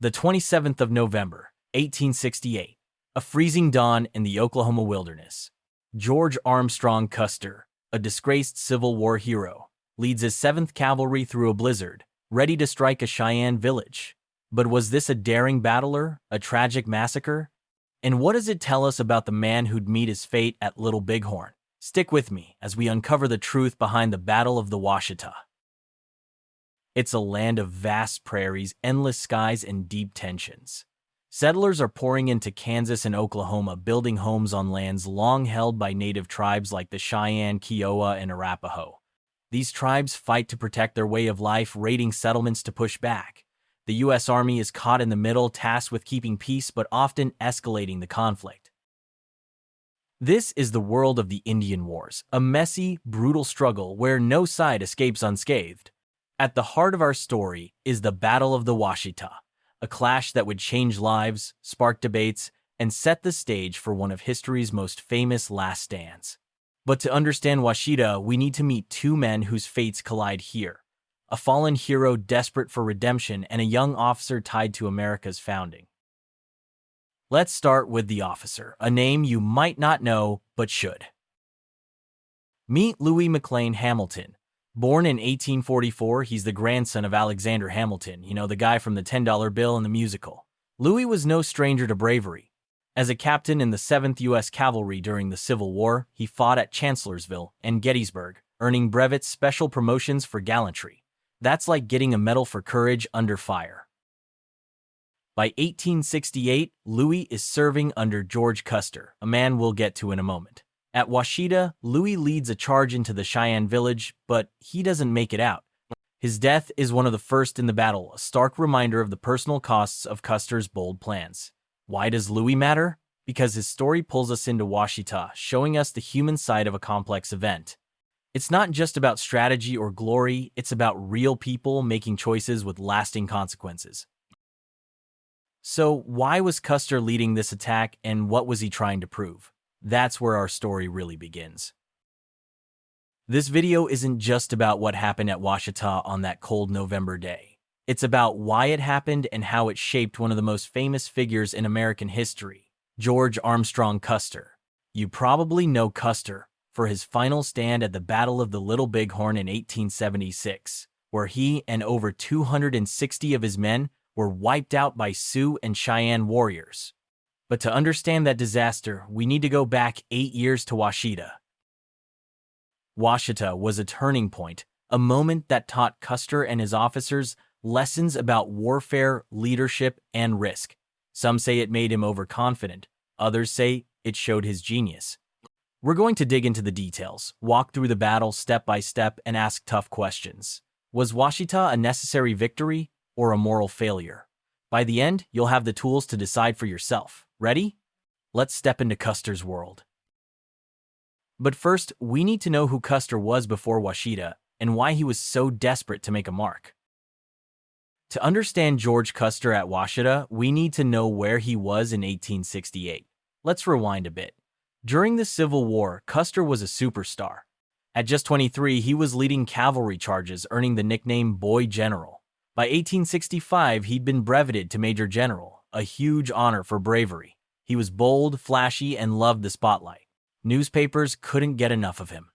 The 27th of November, 1868. A freezing dawn in the Oklahoma wilderness. George Armstrong Custer, a disgraced Civil War hero, leads his 7th Cavalry through a blizzard, ready to strike a Cheyenne village. But was this a daring battler, a tragic massacre? And what does it tell us about the man who'd meet his fate at Little Bighorn? Stick with me as we uncover the truth behind the Battle of the Washita. It's a land of vast prairies, endless skies, and deep tensions. Settlers are pouring into Kansas and Oklahoma, building homes on lands long held by native tribes like the Cheyenne, Kiowa, and Arapaho. These tribes fight to protect their way of life, raiding settlements to push back. The U.S. Army is caught in the middle, tasked with keeping peace but often escalating the conflict. This is the world of the Indian Wars, a messy, brutal struggle where no side escapes unscathed. At the heart of our story is the Battle of the Washita, a clash that would change lives, spark debates, and set the stage for one of history's most famous last stands. But to understand Washita, we need to meet two men whose fates collide here: a fallen hero desperate for redemption and a young officer tied to America's founding. Let's start with the officer, a name you might not know but should. Meet Louis McLane Hamilton. Born in 1844, he's the grandson of Alexander Hamilton, the guy from the $10 bill and the musical. Louis was no stranger to bravery. As a captain in the 7th U.S. Cavalry during the Civil War, he fought at Chancellorsville and Gettysburg, earning brevets, special promotions for gallantry. That's like getting a medal for courage under fire. By 1868, Louis is serving under George Custer, a man we'll get to in a moment. At Washita, Louis leads a charge into the Cheyenne village, but he doesn't make it out. His death is one of the first in the battle, a stark reminder of the personal costs of Custer's bold plans. Why does Louis matter? Because his story pulls us into Washita, showing us the human side of a complex event. It's not just about strategy or glory, it's about real people making choices with lasting consequences. So why was Custer leading this attack, and what was he trying to prove? That's where our story really begins. This video isn't just about what happened at Washita on that cold November day. It's about why it happened and how it shaped one of the most famous figures in American history, George Armstrong Custer. You probably know Custer for his final stand at the Battle of the Little Bighorn in 1876, where he and over 260 of his men were wiped out by Sioux and Cheyenne warriors. But to understand that disaster, we need to go back 8 years to Washita. Washita was a turning point, a moment that taught Custer and his officers lessons about warfare, leadership, and risk. Some say it made him overconfident, others say it showed his genius. We're going to dig into the details, walk through the battle step by step, and ask tough questions. Was Washita a necessary victory or a moral failure? By the end, you'll have the tools to decide for yourself. Ready? Let's step into Custer's world. But first, we need to know who Custer was before Washita and why he was so desperate to make a mark. To understand George Custer at Washita, we need to know where he was in 1868. Let's rewind a bit. During the Civil War, Custer was a superstar. At just 23, he was leading cavalry charges, earning the nickname Boy General. By 1865, he'd been breveted to Major General, a huge honor for bravery. He was bold, flashy, and loved the spotlight. Newspapers couldn't get enough of him.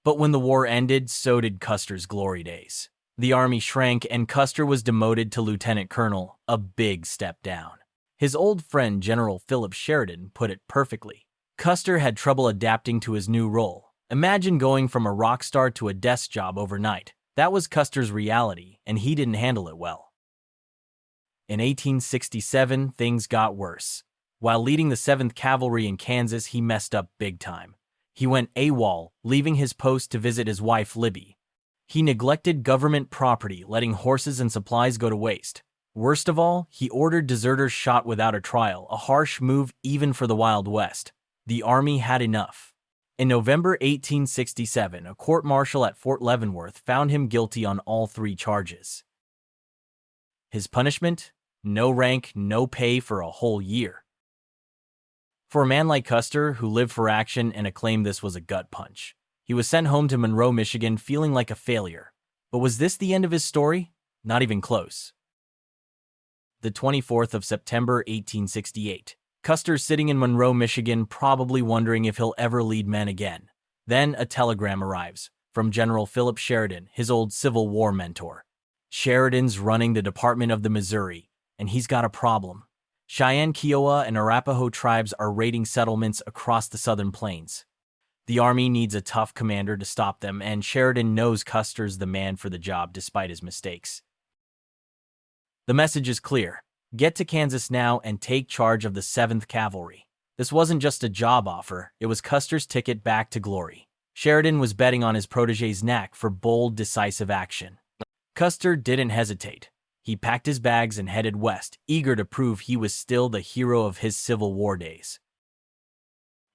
But when the war ended, so did Custer's glory days. The army shrank, and Custer was demoted to lieutenant colonel, a big step down. His old friend General Philip Sheridan put it perfectly. Custer had trouble adapting to his new role. Imagine going from a rock star to a desk job overnight. That was Custer's reality, and he didn't handle it well. In 1867, things got worse. While leading the 7th Cavalry in Kansas, he messed up big time. He went AWOL, leaving his post to visit his wife Libby. He neglected government property, letting horses and supplies go to waste. Worst of all, he ordered deserters shot without a trial, a harsh move even for the Wild West. The army had enough. In November 1867, a court-martial at Fort Leavenworth found him guilty on all 3 charges. His punishment? No rank, no pay for a whole year. For a man like Custer, who lived for action and acclaimed this was a gut punch, he was sent home to Monroe, Michigan, feeling like a failure. But was this the end of his story? Not even close. the 24th of September, 1868. Custer's sitting in Monroe, Michigan, probably wondering if he'll ever lead men again. Then a telegram arrives from General Philip Sheridan, his old Civil War mentor. Sheridan's running the Department of the Missouri, and he's got a problem. Cheyenne, Kiowa, and Arapaho tribes are raiding settlements across the southern plains. The Army needs a tough commander to stop them, and Sheridan knows Custer's the man for the job despite his mistakes. The message is clear. Get to Kansas now and take charge of the 7th Cavalry. This wasn't just a job offer, it was Custer's ticket back to glory. Sheridan was betting on his protégé's knack for bold, decisive action. Custer didn't hesitate. He packed his bags and headed west, eager to prove he was still the hero of his Civil War days.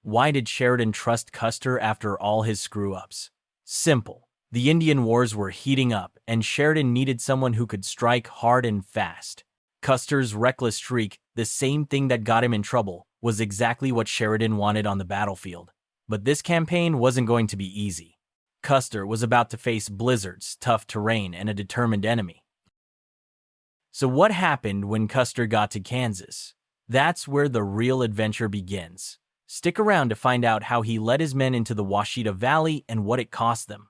Why did Sheridan trust Custer after all his screw-ups? Simple. The Indian Wars were heating up, and Sheridan needed someone who could strike hard and fast. Custer's reckless streak, the same thing that got him in trouble, was exactly what Sheridan wanted on the battlefield. But this campaign wasn't going to be easy. Custer was about to face blizzards, tough terrain, and a determined enemy. So what happened when Custer got to Kansas? That's where the real adventure begins. Stick around to find out how he led his men into the Washita Valley and what it cost them.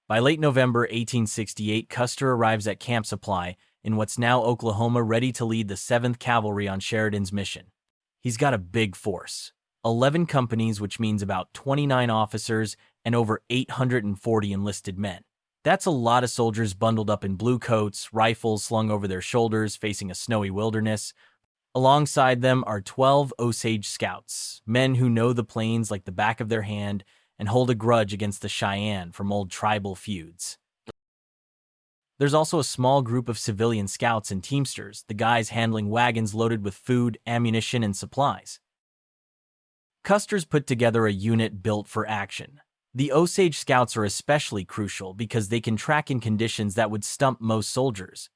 By late November 1868, Custer arrives at Camp Supply in what's now Oklahoma, ready to lead the 7th Cavalry on Sheridan's mission. He's got a big force, 11 companies, which means about 29 officers and over 840 enlisted men. That's a lot of soldiers bundled up in blue coats, rifles slung over their shoulders, facing a snowy wilderness. Alongside them are 12 Osage scouts, men who know the plains like the back of their hand and hold a grudge against the Cheyenne from old tribal feuds. There's also a small group of civilian scouts and teamsters, the guys handling wagons loaded with food, ammunition, and supplies. Custer's put together a unit built for action. The Osage scouts are especially crucial because they can track in conditions that would stump most soldiers.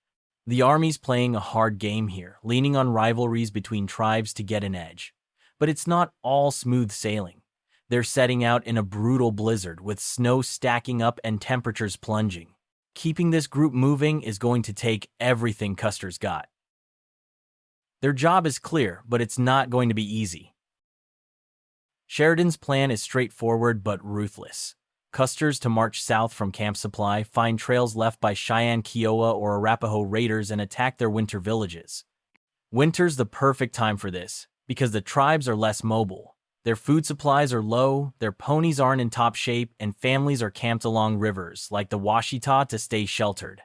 The Army's playing a hard game here, leaning on rivalries between tribes to get an edge. But it's not all smooth sailing. They're setting out in a brutal blizzard with snow stacking up and temperatures plunging. Keeping this group moving is going to take everything Custer's got. Their job is clear, but it's not going to be easy. Sheridan's plan is straightforward but ruthless. Custer's to march south from Camp Supply, find trails left by Cheyenne, Kiowa, or Arapaho raiders, and attack their winter villages. Winter's the perfect time for this, because the tribes are less mobile. Their food supplies are low, their ponies aren't in top shape, and families are camped along rivers, like the Washita, to stay sheltered.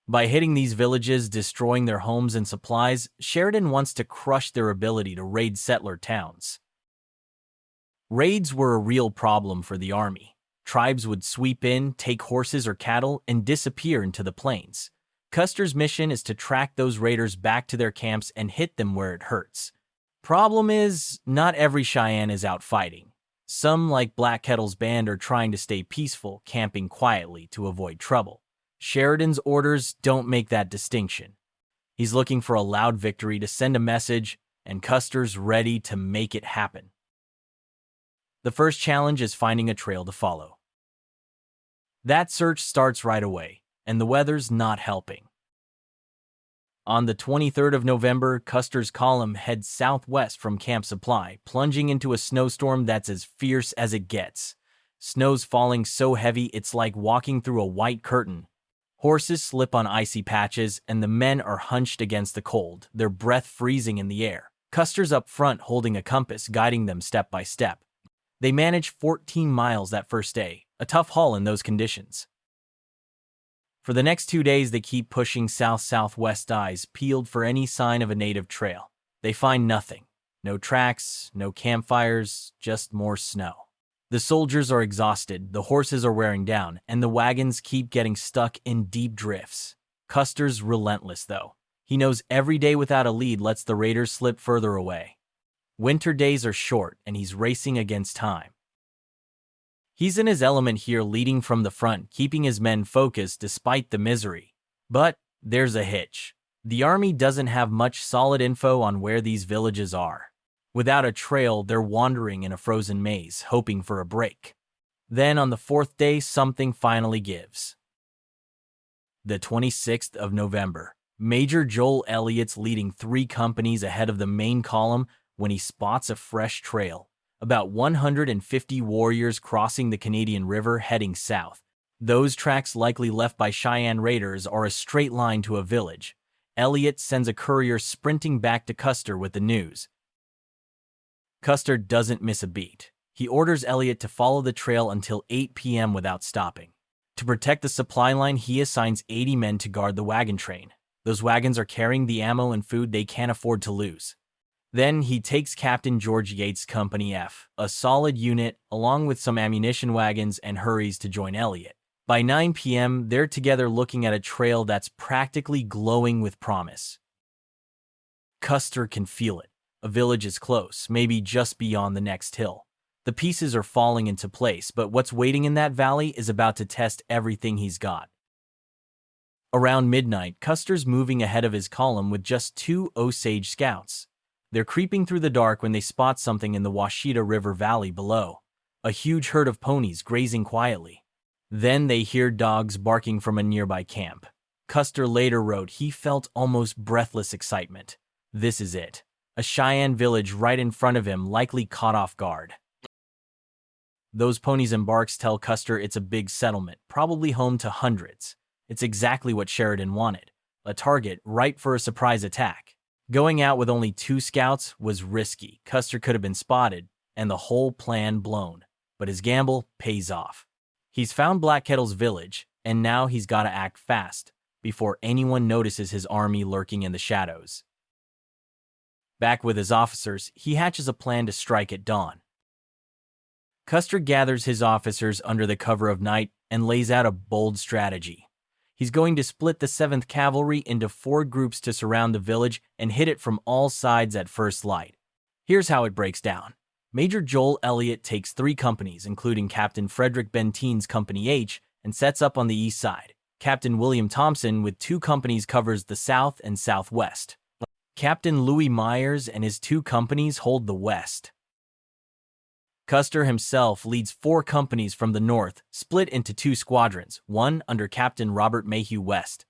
By hitting these villages, destroying their homes and supplies, Sheridan wants to crush their ability to raid settler towns. Raids were a real problem for the Army. Tribes would sweep in, take horses or cattle, and disappear into the plains. Custer's mission is to track those raiders back to their camps and hit them where it hurts. Problem is, not every Cheyenne is out fighting. Some, like Black Kettle's band, are trying to stay peaceful, camping quietly to avoid trouble. Sheridan's orders don't make that distinction. He's looking for a loud victory to send a message, and Custer's ready to make it happen. The first challenge is finding a trail to follow. That search starts right away, and the weather's not helping. On the 23rd of November, Custer's column heads southwest from Camp Supply, plunging into a snowstorm that's as fierce as it gets. Snow's falling so heavy it's like walking through a white curtain. Horses slip on icy patches, and the men are hunched against the cold, their breath freezing in the air. Custer's up front holding a compass, guiding them step by step. They manage 14 miles that first day, a tough haul in those conditions. For the next 2 days, they keep pushing south-southwest, eyes peeled for any sign of a native trail. They find nothing. No tracks, no campfires, just more snow. The soldiers are exhausted, the horses are wearing down, and the wagons keep getting stuck in deep drifts. Custer's relentless, though. He knows every day without a lead lets the raiders slip further away. Winter days are short, and he's racing against time. He's in his element here, leading from the front, keeping his men focused despite the misery. But there's a hitch. The Army doesn't have much solid info on where these villages are. Without a trail, they're wandering in a frozen maze, hoping for a break. Then on the 4th day, something finally gives. The 26th of November, Major Joel Elliott's leading 3 companies ahead of the main column when he spots a fresh trail. About 150 warriors crossing the Canadian River heading south. Those tracks likely left by Cheyenne raiders are a straight line to a village. Elliott sends a courier sprinting back to Custer with the news. Custer doesn't miss a beat. He orders Elliott to follow the trail until 8 p.m. without stopping. To protect the supply line, he assigns 80 men to guard the wagon train. Those wagons are carrying the ammo and food they can't afford to lose. Then he takes Captain George Yates' Company F, a solid unit, along with some ammunition wagons, and hurries to join Elliott. By 9 p.m., they're together looking at a trail that's practically glowing with promise. Custer can feel it. A village is close, maybe just beyond the next hill. The pieces are falling into place, but what's waiting in that valley is about to test everything he's got. Around midnight, Custer's moving ahead of his column with just 2 Osage scouts. They're creeping through the dark when they spot something in the Washita River Valley below. A huge herd of ponies grazing quietly. Then they hear dogs barking from a nearby camp. Custer later wrote he felt almost breathless excitement. This is it. A Cheyenne village right in front of him, likely caught off guard. Those ponies and barks tell Custer it's a big settlement, probably home to hundreds. It's exactly what Sheridan wanted. A target ripe for a surprise attack. Going out with only 2 scouts was risky. Custer could have been spotted, and the whole plan blown. But his gamble pays off. He's found Black Kettle's village, and now he's got to act fast, before anyone notices his army lurking in the shadows. Back with his officers, he hatches a plan to strike at dawn. Custer gathers his officers under the cover of night and lays out a bold strategy. He's going to split the 7th Cavalry into 4 groups to surround the village and hit it from all sides at first light. Here's how it breaks down. Major Joel Elliott takes 3 companies, including Captain Frederick Benteen's Company H, and sets up on the east side. Captain William Thompson with 2 companies covers the south and southwest. Captain Louis Myers and his 2 companies hold the west. Custer himself leads 4 companies from the north, split into 2 squadrons, one under Captain Robert Mayhew West.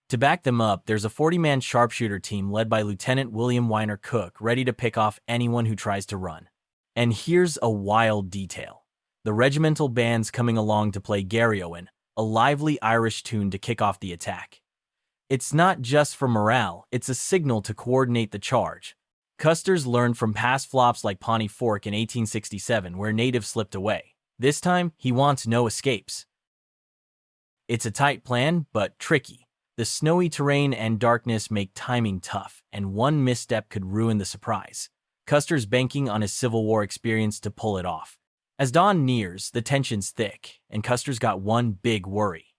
To back them up, there's a 40-man sharpshooter team led by Lieutenant William Weiner Cook, ready to pick off anyone who tries to run. And here's a wild detail. The regimental band's coming along to play Garryowen, a lively Irish tune to kick off the attack. It's not just for morale, it's a signal to coordinate the charge. Custer's learned from past flops like Pawnee Fork in 1867, where natives slipped away. This time, he wants no escapes. It's a tight plan, but tricky. The snowy terrain and darkness make timing tough, and one misstep could ruin the surprise. Custer's banking on his Civil War experience to pull it off. As dawn nears, the tension's thick, and Custer's got one big worry.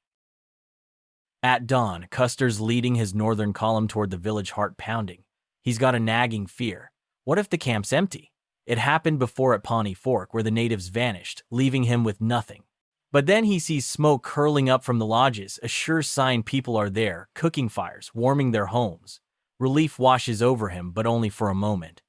At dawn, Custer's leading his northern column toward the village, heart pounding. He's got a nagging fear. What if the camp's empty? It happened before at Pawnee Fork, where the natives vanished, leaving him with nothing. But then he sees smoke curling up from the lodges, a sure sign people are there, cooking fires, warming their homes. Relief washes over him, but only for a moment.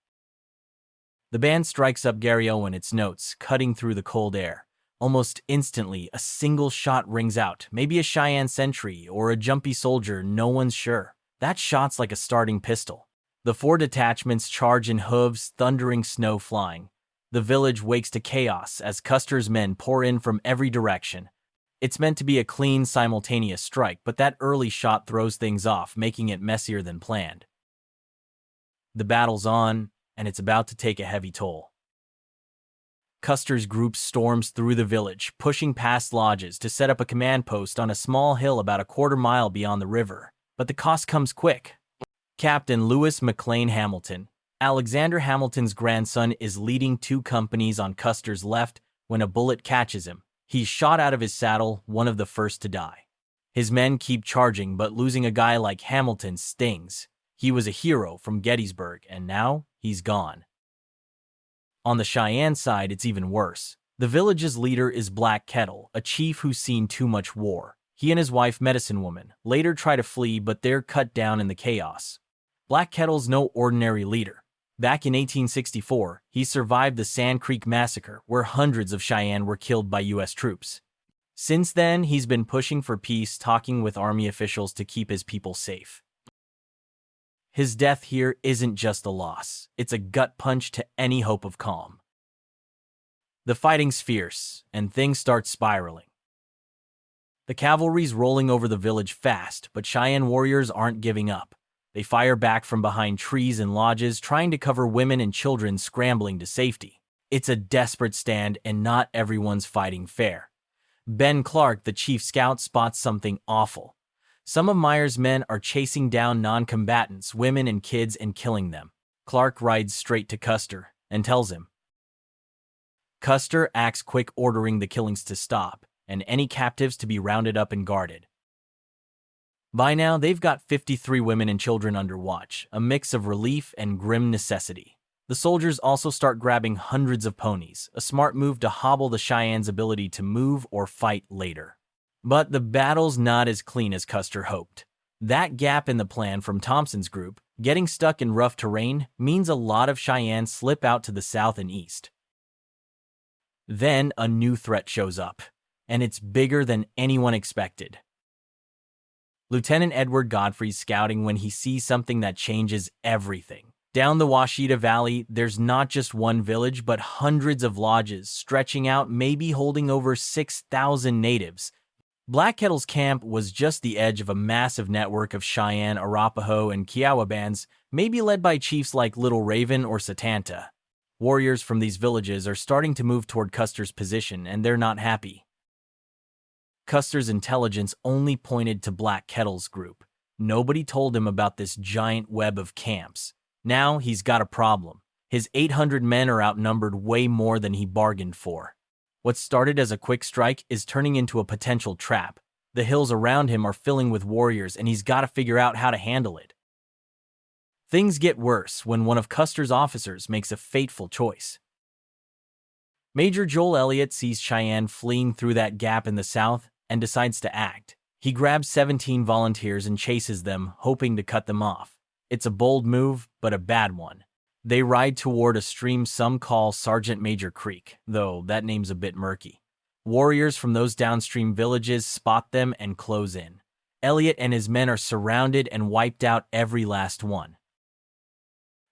The band strikes up Garryowen, its notes cutting through the cold air. Almost instantly, a single shot rings out, maybe a Cheyenne sentry or a jumpy soldier, no one's sure. That shot's like a starting pistol. The 4 detachments charge in hooves, thundering snow flying. The village wakes to chaos as Custer's men pour in from every direction. It's meant to be a clean, simultaneous strike, but that early shot throws things off, making it messier than planned. The battle's on, and it's about to take a heavy toll. Custer's group storms through the village, pushing past lodges to set up a command post on a small hill about a quarter-mile beyond the river. But the cost comes quick. Captain Lewis McLane Hamilton, Alexander Hamilton's grandson, is leading 2 companies on Custer's left when a bullet catches him. He's shot out of his saddle, one of the first to die. His men keep charging, but losing a guy like Hamilton stings. He was a hero from Gettysburg, and now he's gone. On the Cheyenne side, it's even worse. The village's leader is Black Kettle, a chief who's seen too much war. He and his wife, Medicine Woman, later try to flee, but they're cut down in the chaos. Black Kettle's no ordinary leader. Back in 1864, he survived the Sand Creek Massacre, where hundreds of Cheyenne were killed by U.S. troops. Since then, he's been pushing for peace, talking with army officials to keep his people safe. His death here isn't just a loss, it's a gut punch to any hope of calm. The fighting's fierce, and things start spiraling. The cavalry's rolling over the village fast, but Cheyenne warriors aren't giving up. They fire back from behind trees and lodges, trying to cover women and children scrambling to safety. It's a desperate stand, and not everyone's fighting fair. Ben Clark, the chief scout, spots something awful. Some of Meyer's men are chasing down non-combatants, women and kids, and killing them. Clark rides straight to Custer and tells him. Custer acts quick, ordering the killings to stop, and any captives to be rounded up and guarded. By now, they've got 53 women and children under watch, a mix of relief and grim necessity. The soldiers also start grabbing hundreds of ponies, a smart move to hobble the Cheyennes' ability to move or fight later. But the battle's not as clean as Custer hoped. That gap in the plan from Thompson's group, getting stuck in rough terrain, means a lot of Cheyennes slip out to the south and east. Then a new threat shows up, and it's bigger than anyone expected. Lieutenant Edward Godfrey's scouting when he sees something that changes everything. Down the Washita Valley, there's not just one village, but hundreds of lodges stretching out, maybe holding over 6,000 natives. Black Kettle's camp was just the edge of a massive network of Cheyenne, Arapaho, and Kiowa bands, maybe led by chiefs like Little Raven or Satanta. Warriors from these villages are starting to move toward Custer's position, and they're not happy. Custer's intelligence only pointed to Black Kettle's group. Nobody told him about this giant web of camps. Now he's got a problem. His 800 men are outnumbered way more than he bargained for. What started as a quick strike is turning into a potential trap. The hills around him are filling with warriors, and he's got to figure out how to handle it. Things get worse when one of Custer's officers makes a fateful choice. Major Joel Elliott sees Cheyenne fleeing through that gap in the south and decides to act. He grabs 17 volunteers and chases them, hoping to cut them off. It's a bold move, but a bad one. They ride toward a stream some call Sergeant Major Creek, though that name's a bit murky. Warriors from those downstream villages spot them and close in. Elliott and his men are surrounded and wiped out, every last one.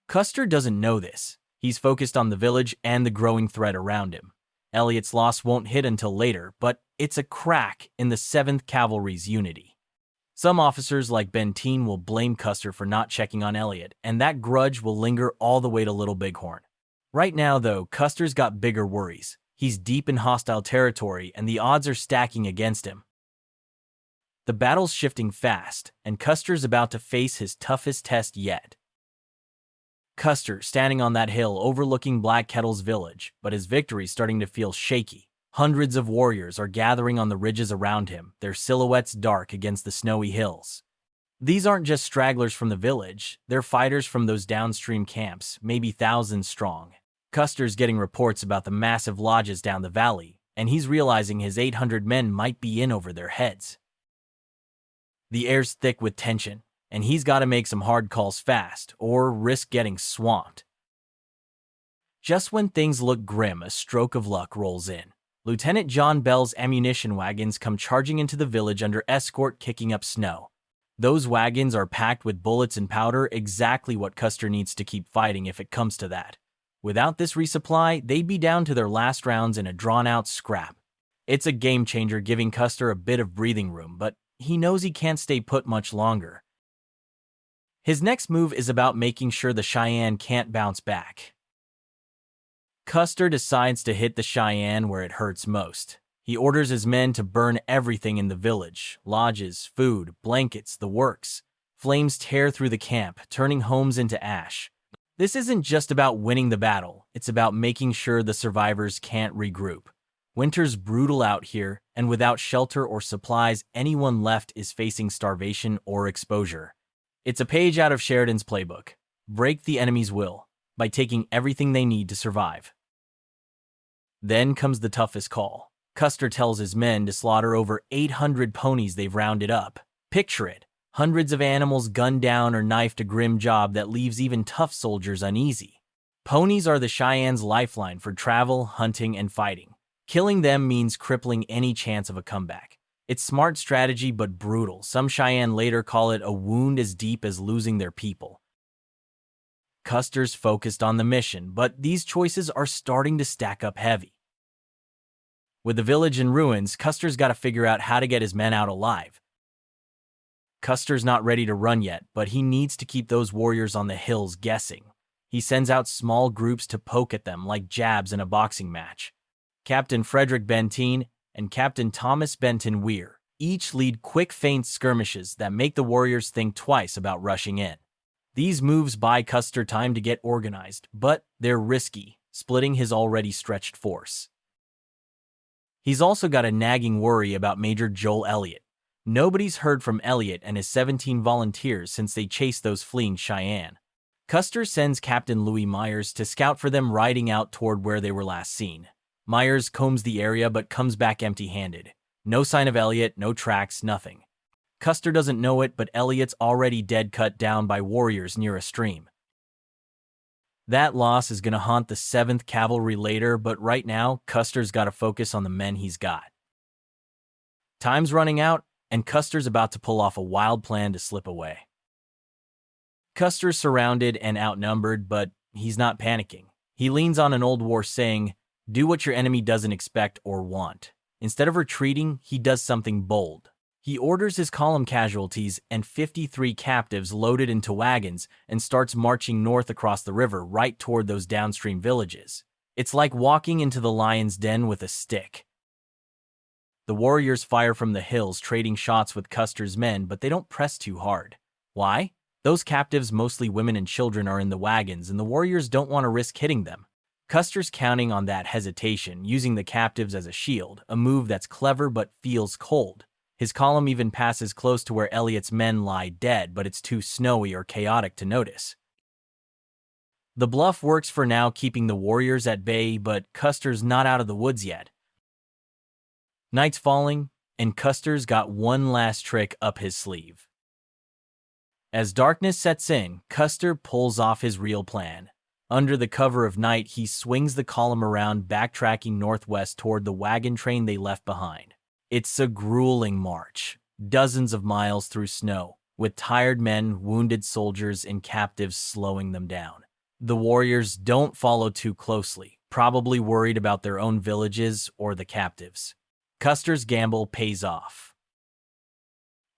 Custer doesn't know this. He's focused on the village and the growing threat around him. Elliott's loss won't hit until later, but it's a crack in the 7th Cavalry's unity. Some officers like Benteen will blame Custer for not checking on Elliott, and that grudge will linger all the way to Little Bighorn. Right now, though, Custer's got bigger worries. He's deep in hostile territory, and the odds are stacking against him. The battle's shifting fast, and Custer's about to face his toughest test yet. Custer, standing on that hill overlooking Black Kettle's village, but his victory's starting to feel shaky. Hundreds of warriors are gathering on the ridges around him, their silhouettes dark against the snowy hills. These aren't just stragglers from the village, they're fighters from those downstream camps, maybe thousands strong. Custer's getting reports about the massive lodges down the valley, and he's realizing his 800 men might be in over their heads. The air's thick with tension, and he's got to make some hard calls fast, or risk getting swamped. Just when things look grim, a stroke of luck rolls in. Lieutenant John Bell's ammunition wagons come charging into the village under escort, kicking up snow. Those wagons are packed with bullets and powder, exactly what Custer needs to keep fighting if it comes to that. Without this resupply, they'd be down to their last rounds in a drawn-out scrap. It's a game-changer, giving Custer a bit of breathing room, but he knows he can't stay put much longer. His next move is about making sure the Cheyenne can't bounce back. Custer decides to hit the Cheyenne where it hurts most. He orders his men to burn everything in the village: lodges, food, blankets, the works. Flames tear through the camp, turning homes into ash. This isn't just about winning the battle, it's about making sure the survivors can't regroup. Winter's brutal out here, and without shelter or supplies, anyone left is facing starvation or exposure. It's a page out of Sheridan's playbook. Break the enemy's will by taking everything they need to survive. Then comes the toughest call. Custer tells his men to slaughter over 800 ponies they've rounded up. Picture it. Hundreds of animals gunned down or knifed, a grim job that leaves even tough soldiers uneasy. Ponies are the Cheyennes' lifeline for travel, hunting, and fighting. Killing them means crippling any chance of a comeback. It's smart strategy but brutal. Some Cheyenne later call it a wound as deep as losing their people. Custer's focused on the mission, but these choices are starting to stack up heavy. With the village in ruins, Custer's got to figure out how to get his men out alive. Custer's not ready to run yet, but he needs to keep those warriors on the hills guessing. He sends out small groups to poke at them like jabs in a boxing match. Captain Frederick Benteen and Captain Thomas Benton Weir each lead quick feint skirmishes that make the warriors think twice about rushing in. These moves buy Custer time to get organized, but they're risky, splitting his already stretched force. He's also got a nagging worry about Major Joel Elliott. Nobody's heard from Elliott and his 17 volunteers since they chased those fleeing Cheyenne. Custer sends Captain Louis Myers to scout for them riding out toward where they were last seen. Myers combs the area but comes back empty-handed. No sign of Elliott, no tracks, nothing. Custer doesn't know it, but Elliott's already dead, cut down by warriors near a stream. That loss is going to haunt the 7th Cavalry later, but right now, Custer's got to focus on the men he's got. Time's running out, and Custer's about to pull off a wild plan to slip away. Custer's surrounded and outnumbered, but he's not panicking. He leans on an old war saying, "Do what your enemy doesn't expect or want." Instead of retreating, he does something bold. He orders his column casualties and 53 captives loaded into wagons and starts marching north across the river right toward those downstream villages. It's like walking into the lion's den with a stick. The warriors fire from the hills, trading shots with Custer's men, but they don't press too hard. Why? Those captives, mostly women and children, are in the wagons, and the warriors don't want to risk hitting them. Custer's counting on that hesitation, using the captives as a shield, a move that's clever but feels cold. His column even passes close to where Elliott's men lie dead, but it's too snowy or chaotic to notice. The bluff works for now, keeping the warriors at bay, but Custer's not out of the woods yet. Night's falling, and Custer's got one last trick up his sleeve. As darkness sets in, Custer pulls off his real plan. Under the cover of night, he swings the column around, backtracking northwest toward the wagon train they left behind. It's a grueling march, dozens of miles through snow, with tired men, wounded soldiers, and captives slowing them down. The warriors don't follow too closely, probably worried about their own villages or the captives. Custer's gamble pays off.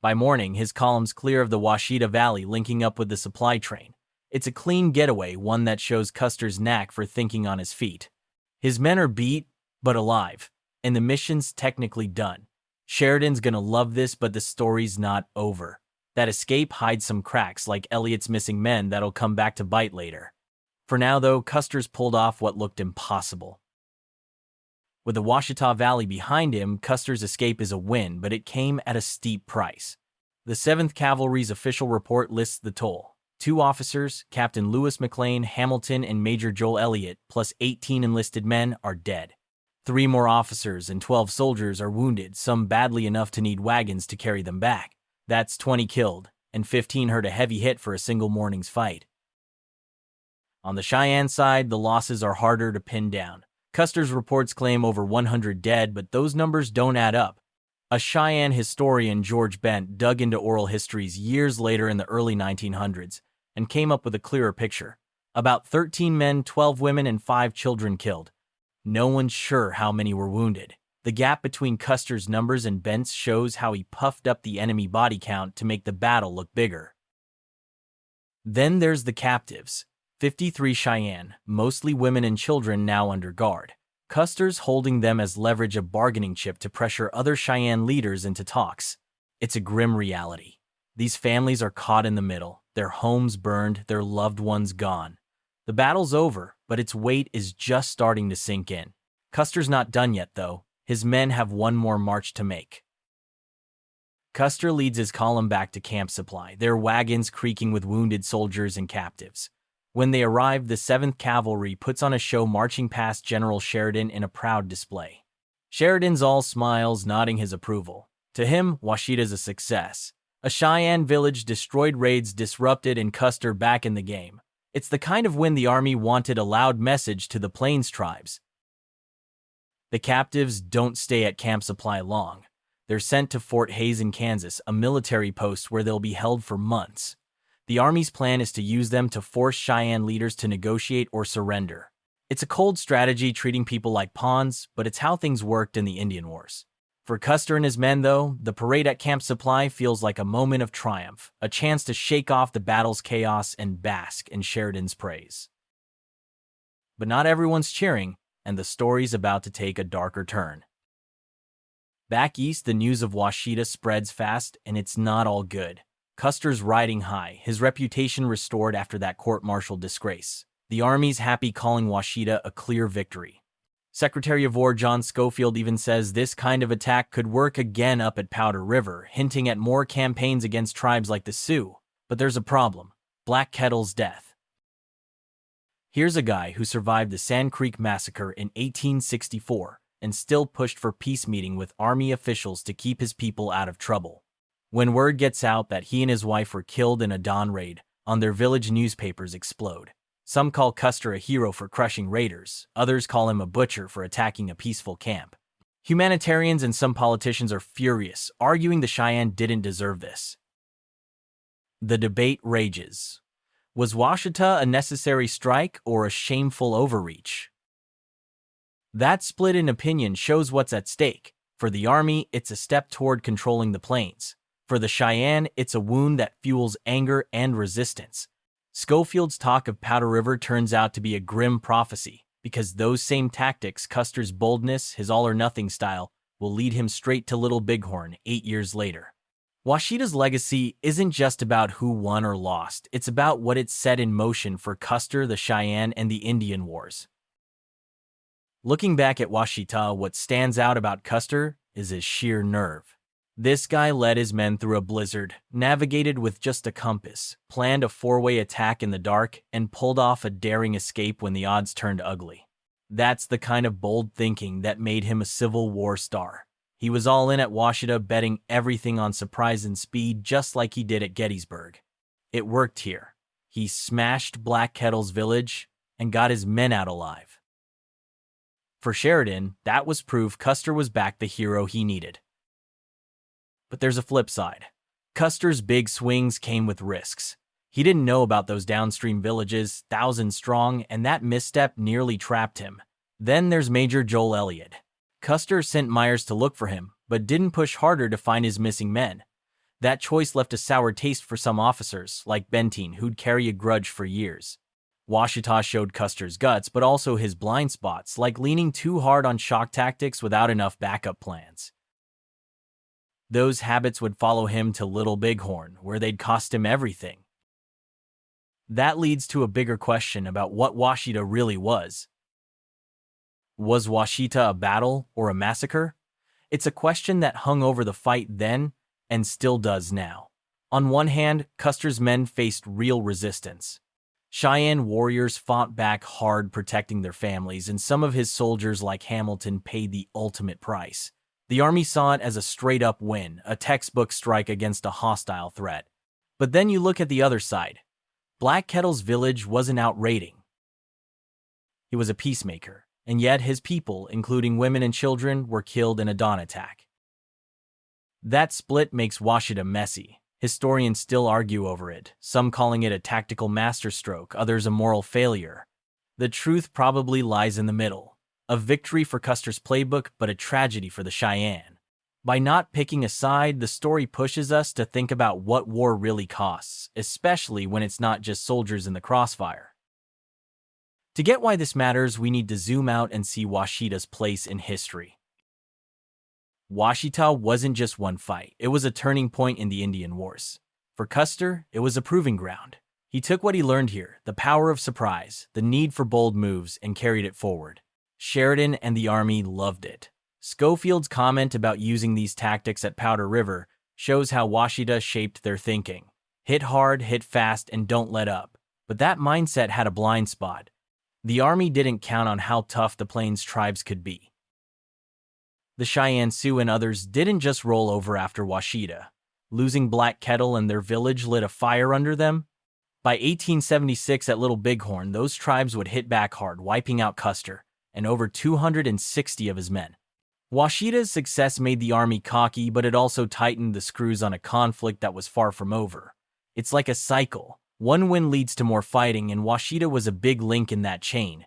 By morning, his column's clear of the Washita Valley, linking up with the supply train. It's a clean getaway, one that shows Custer's knack for thinking on his feet. His men are beat, but alive, and the mission's technically done. Sheridan's gonna love this, but the story's not over. That escape hides some cracks, like Elliott's missing men, that'll come back to bite later. For now, though, Custer's pulled off what looked impossible. With the Washita Valley behind him, Custer's escape is a win, but it came at a steep price. The 7th Cavalry's official report lists the toll. 2 officers, Captain Lewis McLane, Hamilton, and Major Joel Elliott, plus 18 enlisted men, are dead. 3 more officers and 12 soldiers are wounded, some badly enough to need wagons to carry them back. That's 20 killed, and 15 hurt a heavy hit for a single morning's fight. On the Cheyenne side, the losses are harder to pin down. Custer's reports claim over 100 dead, but those numbers don't add up. A Cheyenne historian, George Bent, dug into oral histories years later in the early 1900s and came up with a clearer picture. About 13 men, 12 women, and 5 children killed. No one's sure how many were wounded. The gap between Custer's numbers and Bent's shows how he puffed up the enemy body count to make the battle look bigger. Then there's the captives. 53 Cheyenne, mostly women and children, now under guard. Custer's holding them as leverage, a bargaining chip to pressure other Cheyenne leaders into talks. It's a grim reality. These families are caught in the middle, their homes burned, their loved ones gone. The battle's over, but its weight is just starting to sink in. Custer's not done yet, though. His men have one more march to make. Custer leads his column back to Camp Supply, their wagons creaking with wounded soldiers and captives. When they arrive, the 7th Cavalry puts on a show, marching past General Sheridan in a proud display. Sheridan's all smiles, nodding his approval. To him, Washita's a success. A Cheyenne village destroyed, raids disrupted, and Custer back in the game. It's the kind of win the army wanted, a loud message to the Plains tribes. The captives don't stay at Camp Supply long. They're sent to Fort Hays in Kansas, a military post where they'll be held for months. The Army's plan is to use them to force Cheyenne leaders to negotiate or surrender. It's a cold strategy treating people like pawns, but it's how things worked in the Indian Wars. For Custer and his men, though, the parade at Camp Supply feels like a moment of triumph, a chance to shake off the battle's chaos and bask in Sheridan's praise. But not everyone's cheering, and the story's about to take a darker turn. Back east, the news of Washita spreads fast, and it's not all good. Custer's riding high, his reputation restored after that court-martial disgrace. The Army's happy, calling Washita a clear victory. Secretary of War John Schofield even says this kind of attack could work again up at Powder River, hinting at more campaigns against tribes like the Sioux. But there's a problem: Black Kettle's death. Here's a guy who survived the Sand Creek Massacre in 1864 and still pushed for peace meeting with Army officials to keep his people out of trouble. When word gets out that he and his wife were killed in a dawn raid, on their village newspapers explode. Some call Custer a hero for crushing raiders, others call him a butcher for attacking a peaceful camp. Humanitarians and some politicians are furious, arguing the Cheyenne didn't deserve this. The debate rages. Was Washita a necessary strike or a shameful overreach? That split in opinion shows what's at stake. For the Army, it's a step toward controlling the plains. For the Cheyenne, it's a wound that fuels anger and resistance. Schofield's talk of Powder River turns out to be a grim prophecy, because those same tactics, Custer's boldness, his all-or-nothing style, will lead him straight to Little Bighorn 8 years later. Washita's legacy isn't just about who won or lost, it's about what it set in motion for Custer, the Cheyenne, and the Indian Wars. Looking back at Washita, what stands out about Custer is his sheer nerve. This guy led his men through a blizzard, navigated with just a compass, planned a four-way attack in the dark, and pulled off a daring escape when the odds turned ugly. That's the kind of bold thinking that made him a Civil War star. He was all in at Washita, betting everything on surprise and speed, just like he did at Gettysburg. It worked here. He smashed Black Kettle's village and got his men out alive. For Sheridan, that was proof Custer was back the hero he needed. But there's a flip side. Custer's big swings came with risks. He didn't know about those downstream villages, thousands strong, and that misstep nearly trapped him. Then there's Major Joel Elliott. Custer sent Myers to look for him, but didn't push harder to find his missing men. That choice left a sour taste for some officers, like Benteen, who'd carry a grudge for years. Washita showed Custer's guts, but also his blind spots, like leaning too hard on shock tactics without enough backup plans. Those habits would follow him to Little Bighorn, where they'd cost him everything. That leads to a bigger question about what Washita really was. Was Washita a battle or a massacre? It's a question that hung over the fight then and still does now. On one hand, Custer's men faced real resistance. Cheyenne warriors fought back hard, protecting their families, and some of his soldiers, like Hamilton, paid the ultimate price. The Army saw it as a straight-up win, a textbook strike against a hostile threat. But then you look at the other side. Black Kettle's village wasn't out raiding. He was a peacemaker, and yet his people, including women and children, were killed in a dawn attack. That split makes Washita messy. Historians still argue over it, some calling it a tactical masterstroke, others a moral failure. The truth probably lies in the middle. A victory for Custer's playbook, but a tragedy for the Cheyenne. By not picking a side, the story pushes us to think about what war really costs, especially when it's not just soldiers in the crossfire. To get why this matters, we need to zoom out and see Washita's place in history. Washita wasn't just one fight, it was a turning point in the Indian Wars. For Custer, it was a proving ground. He took what he learned here, the power of surprise, the need for bold moves, and carried it forward. Sheridan and the Army loved it. Schofield's comment about using these tactics at Powder River shows how Washita shaped their thinking. Hit hard, hit fast, and don't let up. But that mindset had a blind spot. The Army didn't count on how tough the Plains tribes could be. The Cheyenne, Sioux, and others didn't just roll over after Washita. Losing Black Kettle and their village lit a fire under them. By 1876 at Little Bighorn, those tribes would hit back hard, wiping out Custer and over 260 of his men. Washita's success made the army cocky, but it also tightened the screws on a conflict that was far from over. It's like a cycle. One win leads to more fighting, and Washita was a big link in that chain.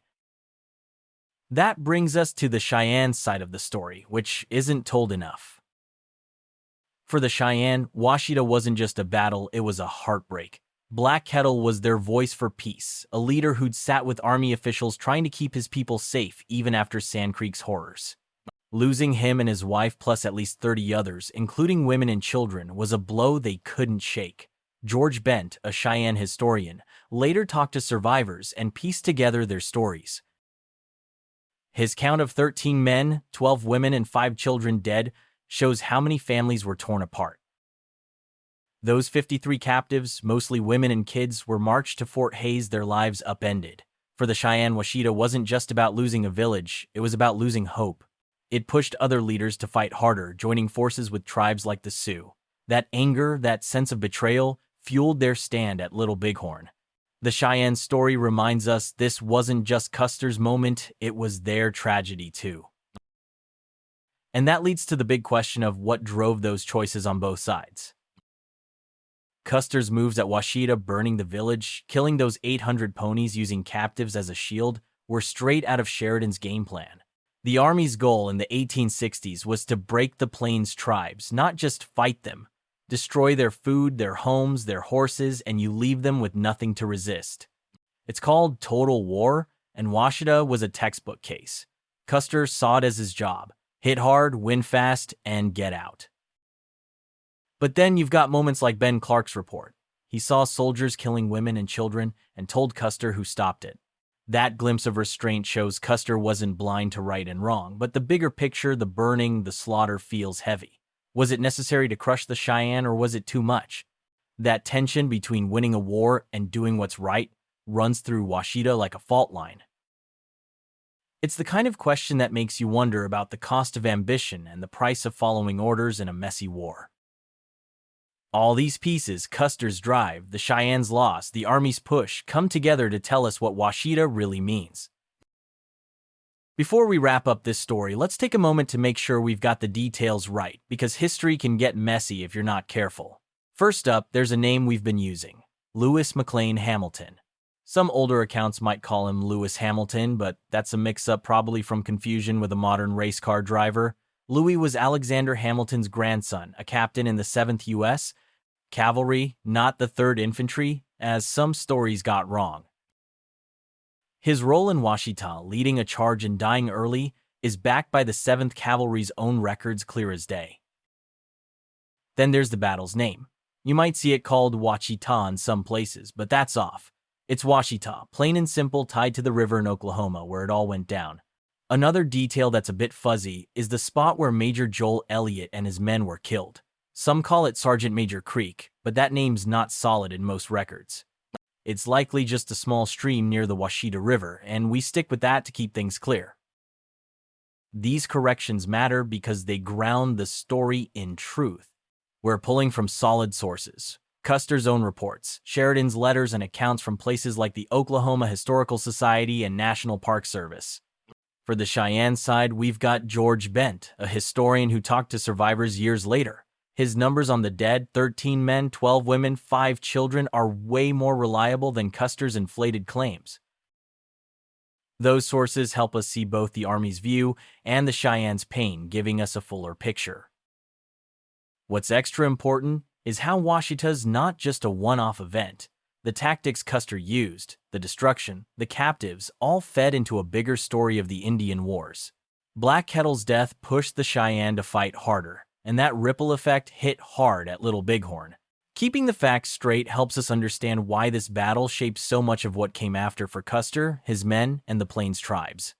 That brings us to the Cheyenne side of the story, which isn't told enough. For the Cheyenne, Washita wasn't just a battle, it was a heartbreak. Black Kettle was their voice for peace, a leader who'd sat with army officials trying to keep his people safe even after Sand Creek's horrors. Losing him and his wife plus at least 30 others, including women and children, was a blow they couldn't shake. George Bent, a Cheyenne historian, later talked to survivors and pieced together their stories. His count of 13 men, 12 women, and 5 children dead shows how many families were torn apart. Those 53 captives, mostly women and kids, were marched to Fort Hays, their lives upended. For the Cheyenne, Washita wasn't just about losing a village, it was about losing hope. It pushed other leaders to fight harder, joining forces with tribes like the Sioux. That anger, that sense of betrayal, fueled their stand at Little Bighorn. The Cheyenne story reminds us this wasn't just Custer's moment, it was their tragedy too. And that leads to the big question of what drove those choices on both sides. Custer's moves at Washita, burning the village, killing those 800 ponies using captives as a shield, were straight out of Sheridan's game plan. The Army's goal in the 1860s was to break the Plains tribes, not just fight them. Destroy their food, their homes, their horses, and you leave them with nothing to resist. It's called total war, and Washita was a textbook case. Custer saw it as his job. Hit hard, win fast, and get out. But then you've got moments like Ben Clark's report. He saw soldiers killing women and children and told Custer who stopped it. That glimpse of restraint shows Custer wasn't blind to right and wrong, but the bigger picture, the burning, the slaughter, feels heavy. Was it necessary to crush the Cheyenne, or was it too much? That tension between winning a war and doing what's right runs through Washita like a fault line. It's the kind of question that makes you wonder about the cost of ambition and the price of following orders in a messy war. All these pieces, Custer's drive, the Cheyenne's loss, the Army's push, come together to tell us what Washita really means. Before we wrap up this story, let's take a moment to make sure we've got the details right, because history can get messy if you're not careful. First up, there's a name we've been using, Lewis McLane Hamilton. Some older accounts might call him Lewis Hamilton, but that's a mix-up probably from confusion with a modern race car driver. Louis was Alexander Hamilton's grandson, a captain in the 7th U.S. Cavalry, not the 3rd Infantry, as some stories got wrong. His role in Washita, leading a charge and dying early, is backed by the 7th Cavalry's own records, clear as day. Then there's the battle's name. You might see it called Washita in some places, but that's off. It's Washita, plain and simple, tied to the river in Oklahoma where it all went down. Another detail that's a bit fuzzy is the spot where Major Joel Elliott and his men were killed. Some call it Sergeant Major Creek, but that name's not solid in most records. It's likely just a small stream near the Washita River, and we stick with that to keep things clear. These corrections matter because they ground the story in truth. We're pulling from solid sources. Custer's own reports, Sheridan's letters, and accounts from places like the Oklahoma Historical Society and National Park Service. For the Cheyenne side, we've got George Bent, a historian who talked to survivors years later. His numbers on the dead, 13 men, 12 women, 5 children, are way more reliable than Custer's inflated claims. Those sources help us see both the Army's view and the Cheyenne's pain, giving us a fuller picture. What's extra important is how Washita's not just a one-off event. The tactics Custer used, the destruction, the captives, all fed into a bigger story of the Indian Wars. Black Kettle's death pushed the Cheyenne to fight harder, and that ripple effect hit hard at Little Bighorn. Keeping the facts straight helps us understand why this battle shaped so much of what came after for Custer, his men, and the Plains tribes.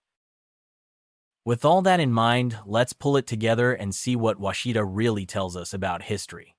With all that in mind, let's pull it together and see what Washita really tells us about history.